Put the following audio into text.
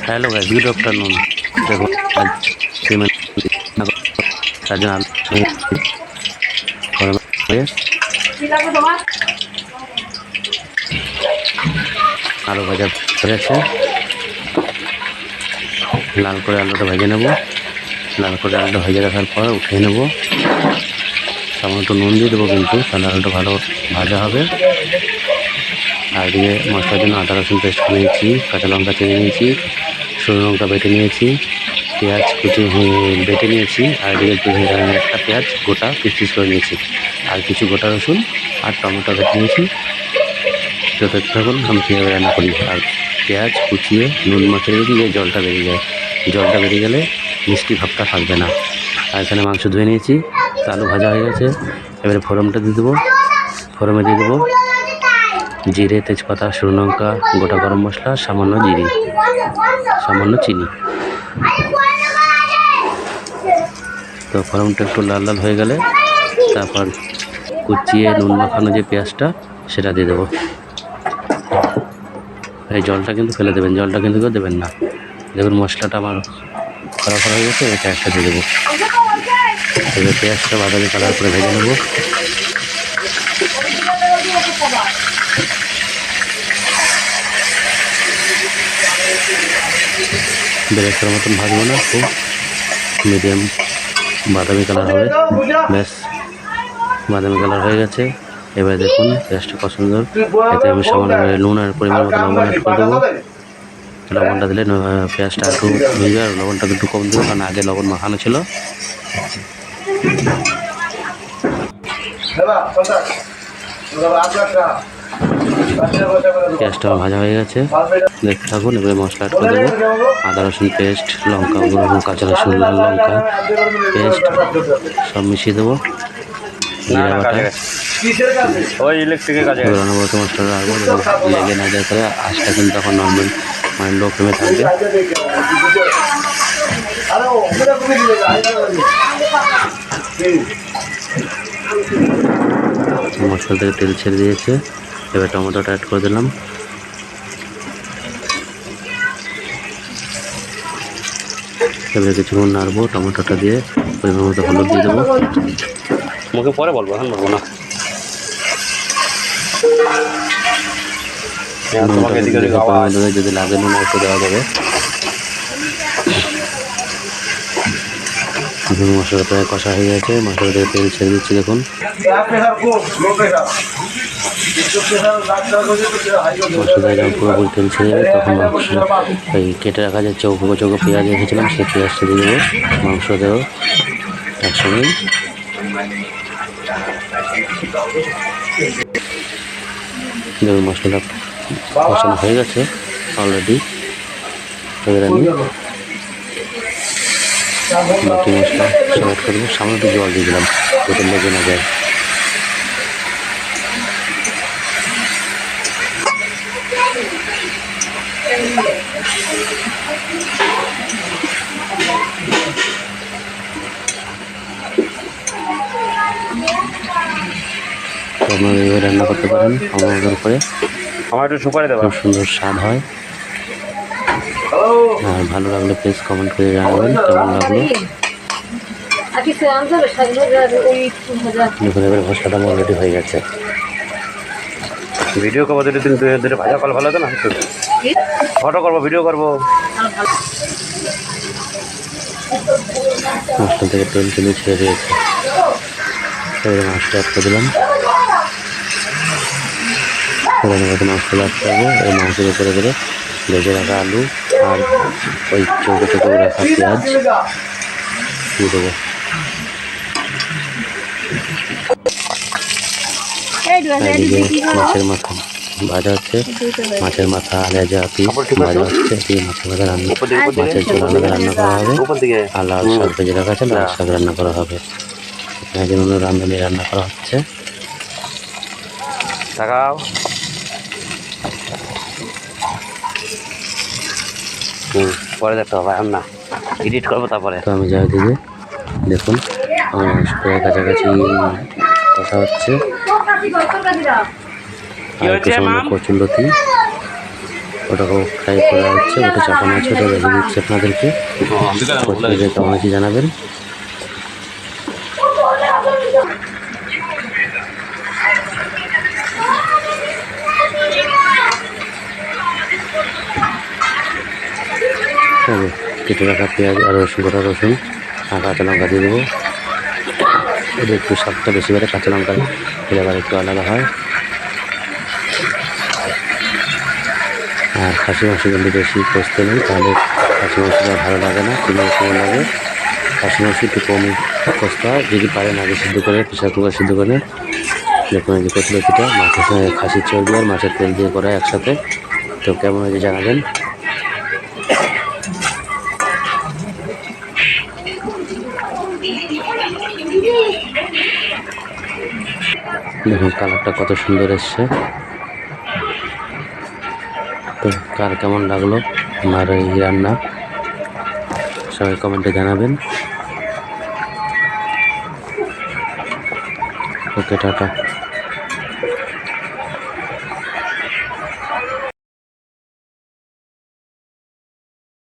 Hello guys, good afternoon. देखो आज payment তার জন্য আলু ভাজা হয়েছে। লাল করে আলুটা ভেজে নেব। লাল করে আলুটা ভেজে রাখার পর উঠিয়ে নেব। সামান্য একটু নুন দিয়ে দেবো, কিন্তু তাহলে আলুটা ভালো ভাজা হবে। আর এদিকে মশলার জন্য আদা রসুন পেস্ট করে নিয়েছি, কাঁচা লঙ্কা চিড়ে নিয়েছি, শুকনো লঙ্কা বেটে নিয়েছি, পেঁয়াজ কুচি বেটে নিয়েছি, আর এদিকে একটা পেঁয়াজ গোটা পিস পিস করে নিয়েছি, আর কিছু গোটা রসুন আর টমেটো বেটে নিয়েছি। তো দেখতে থাকুন আমি কীভাবে রান্না করি। আর পেঁয়াজ কুচিয়ে নুন মাখিয়ে রেখে দিয়ে জলটা বেরিয়ে যায়। জলটা বেরিয়ে গেলে মিষ্টি ভাবটা থাকবে না। আর এখানে মাংস ধুয়ে নিয়েছি, আলু ভাজা হয়ে গেছে। এবারে ফোড়নটা দিয়ে দেবো। ফোড়নে দিয়ে দেবো জিরে, তেজপাতা, শুকনো লঙ্কা, গোটা গরম মশলা, সামান্য জিরে, সামান্য চিনি। তো ফোড়নটা একটু লাল লাল হয়ে গেলে তারপর কুচিয়ে নুন মাখানো যে পেঁয়াজটা সেটা দিয়ে দেবো। এই জলটা কিন্তু ফেলে দেবেন, জলটা কিন্তু কেউ দেবেন না। দেখুন মশলাটা আমার করা হয়ে গেছে, এটা একটা দিয়ে দেবো। এবার পেঁয়াজটা বাদামি কালার করে ভেজে নেবো। বেরেস্তার মতন ভাজবো না, খুব মিডিয়াম বাদামি কালার হবে। ব্যাস, বাদামি কালার হয়ে গেছে। এবার দেখুন পেঁয়াজটা কত সুন্দর। এতে আমি সামান্য নুন আর পরিমাণ মতো লবণ অ্যাড করে দেবো। লবণটা দিলে পেঁয়াজটা একটু ভিজবে, আর লবণটা একটু কম দেবো, কারণ আগে লবণ মাখানো ছিল। পেঁয়াজটা ভাজা হয়ে গেছে, দেখতে থাকুন। এবারে মশলা অ্যাড করে দেবো। আদা রসুন পেস্ট, লঙ্কা গুঁড়ো, কাঁচা রসুন, লাল লঙ্কা পেস্ট সব মিশিয়ে দেবো। জিরা বাটা, ওই ইলেকট্রিকের কাজে অনবরত মশলাটা রাখবো, লেগে না যায়। করে আঁচটা কিন্তু তখন নর্মাল লো ফ্লেমে থাকবে। মশলা থেকে তেল ছেড়ে দিয়েছে। এবার টমেটোটা অ্যাড করে দিলাম। এবারে কিছুক্ষণ নাড়বো। টমেটোটা দিয়ে পরিমাণ মতো হলুদ দিয়ে দেবো। মুখে পরে বলবো, এখন বলবো না। যদি লাগে নুন একটু দেওয়া যাবে। মশলা প্রায় কষা হয়ে গেছে, মশলা থেকে তেল ছেড়ে দিচ্ছি। দেখুন মশলা যখন পুরোপুরি তেল ছেড়ে যাবে তখন মাংসটা ওই কেটে রাখা যে চৌকো চৌকো পেঁয়াজ রেখেছিলাম সেই পেঁয়াজটা দিয়ে দেবো। মাংস দেবো একসঙ্গেই। দেখুন মশলাটা কষানো হয়ে গেছে অলরেডি। এবার আমি বাকি মশলা সব অ্যাড করবো। সামান্য একটু জল দিয়ে দিলাম যাতে লেগে না যায়। আপনারা এইভাবে রান্না করতে পারেন আমাদের উপরে। আমার একটু সুপারি দেবো, খুব সুন্দর স্বাদ হয়। আর ভালো লাগলে প্লিজ কমেন্ট করে জানাবেন কেমন লাগলো। দেখুন এবার মশলাটা অলরেডি হয়ে গেছে। ভিডিও করবো দুটো দিন দুটো ভাজা কল ভালো হতো না, ফটো করবো ভিডিও করবো। মশলা থেকে তেল তুলে ছেড়ে দিয়েছে। এবারে মাছটা অ্যাড করে দিলাম। এবারে মতো মশলা অ্যাড করবো। এই মাংসের উপরে করে ভেজে রাখা আলু আর ওই চৌকো চৌকো রাখা পেঁয়াজ দিয়ে দেবো। মাছের মাথা ভাজা হচ্ছে, মাছের মাথা আলাদা পিস ভাজা হচ্ছে। এই মাছের মাথা রান্না, মাছের ঝোল আলাদা রান্না করা হবে, আর লাল শাক ভেজে রাখা আছে, লাল শাক রান্না করা হবে। এখানে যেন রাঁধুনি রান্না করা হচ্ছে। তাকাও পরে দেখতে হবে, এখন না এডিট করবো তারপরে। তো আমি যাই দিকে দেখুন আমার মাংসটা কাছাকাছি কষা হচ্ছে। কচুরলতি ওটাকেও ফ্রাই করা হচ্ছে, ওটা চাপানো আছে, ওটা রেখে দিচ্ছি আপনাদেরকে। প্রত্যেকে কেমন আছে জানাবেন। কেটে রাখা পেঁয়াজ আর রসুন, গোটা রসুন আর কাঁচা লঙ্কা দিয়ে দেবো। এটা একটু স্বাদটা বেশি করে, কাঁচা লঙ্কা ফ্লেভার একটু আলাদা হয়। আর খাসি মাংস কিন্তু বেশি কষতে নেই, তাহলে খাসি মাংসটা ভালো লাগে না, কিনে কেমন লাগে। খাসি মাংস একটু কমই কষতে হয়, যদি পারেন আগে সিদ্ধ করে, প্রেশার কুকার সিদ্ধ করে। দেখুন এই যে কচুলতিটা মাছের সঙ্গে খাসির চর্বি আর মাছের তেল দিয়ে করা একসাথে। তো কেমন হয়েছে জানাবেন। দেখুন কালারটা কত সুন্দর এসছে। তো কার কেমন লাগলো আমার এই রান্না সবাই কমেন্টে জানাবেন। ওকে, টাটা।